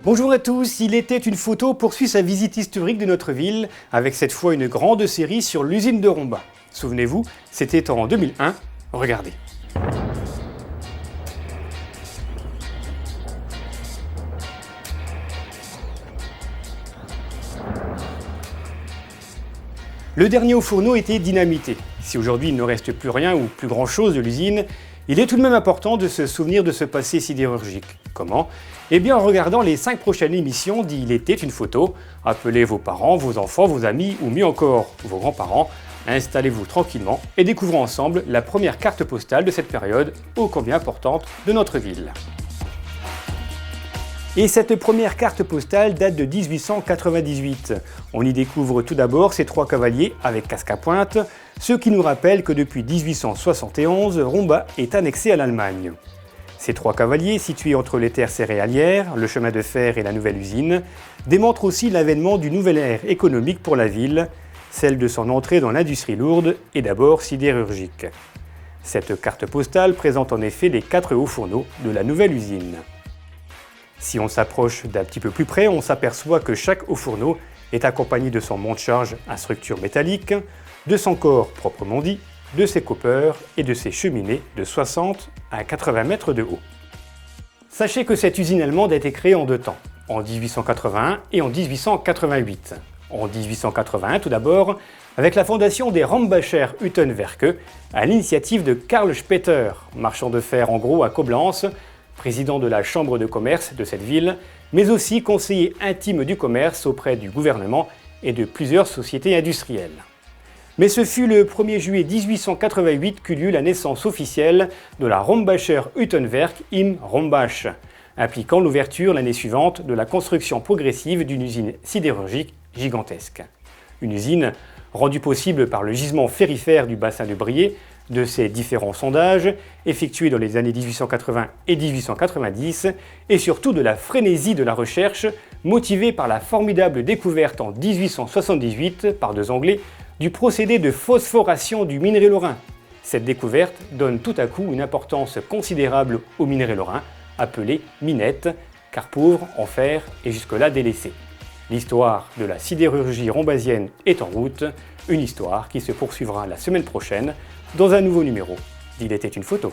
Bonjour à tous, Il était une photo poursuit sa visite historique de notre ville, avec cette fois une grande série sur l'usine de Romba. Souvenez-vous, c'était en 2001, regardez. Le dernier haut-fourneau était dynamité. Si aujourd'hui il ne reste plus rien ou plus grand-chose de l'usine, il est tout de même important de se souvenir de ce passé sidérurgique. Comment? Eh bien en regardant les 5 prochaines émissions d'Il était une photo. Appelez vos parents, vos enfants, vos amis ou mieux encore vos grands-parents. Installez-vous tranquillement et découvrons ensemble la première carte postale de cette période ô combien importante de notre ville. Et cette première carte postale date de 1898. On y découvre tout d'abord ces 3 cavaliers avec casque à pointe, ce qui nous rappelle que depuis 1871, Romba est annexé à l'Allemagne. Ces 3 cavaliers, situés entre les terres céréalières, le chemin de fer et la nouvelle usine, démontrent aussi l'avènement d'une nouvelle ère économique pour la ville, celle de son entrée dans l'industrie lourde et d'abord sidérurgique. Cette carte postale présente en effet les 4 hauts fourneaux de la nouvelle usine. Si on s'approche d'un petit peu plus près, on s'aperçoit que chaque haut-fourneau est accompagné de son monte-charge à structure métallique, de son corps proprement dit, de ses coppers et de ses cheminées de 60 à 80 mètres de haut. Sachez que cette usine allemande a été créée en 2 temps, en 1881 et en 1888. En 1881 tout d'abord, avec la fondation des Rombacher Hüttenwerke, à l'initiative de Karl Speter, marchand de fer en gros à Coblence, président de la chambre de commerce de cette ville, mais aussi conseiller intime du commerce auprès du gouvernement et de plusieurs sociétés industrielles. Mais ce fut le 1er juillet 1888 qu'eut lieu la naissance officielle de la Rombacher Hüttenwerk im Rombach, impliquant l'ouverture l'année suivante de la construction progressive d'une usine sidérurgique gigantesque. Une usine rendue possible par le gisement ferrifère du bassin de Briey, de ses différents sondages effectués dans les années 1880 et 1890 et surtout de la frénésie de la recherche motivée par la formidable découverte en 1878 par 2 Anglais du procédé de phosphoration du minerai lorrain. Cette découverte donne tout à coup une importance considérable au minerai lorrain appelé minette, car pauvre en fer et jusque-là délaissé. L'histoire de la sidérurgie rombasienne est en route, une histoire qui se poursuivra la semaine prochaine dans un nouveau numéro d'Il était une photo.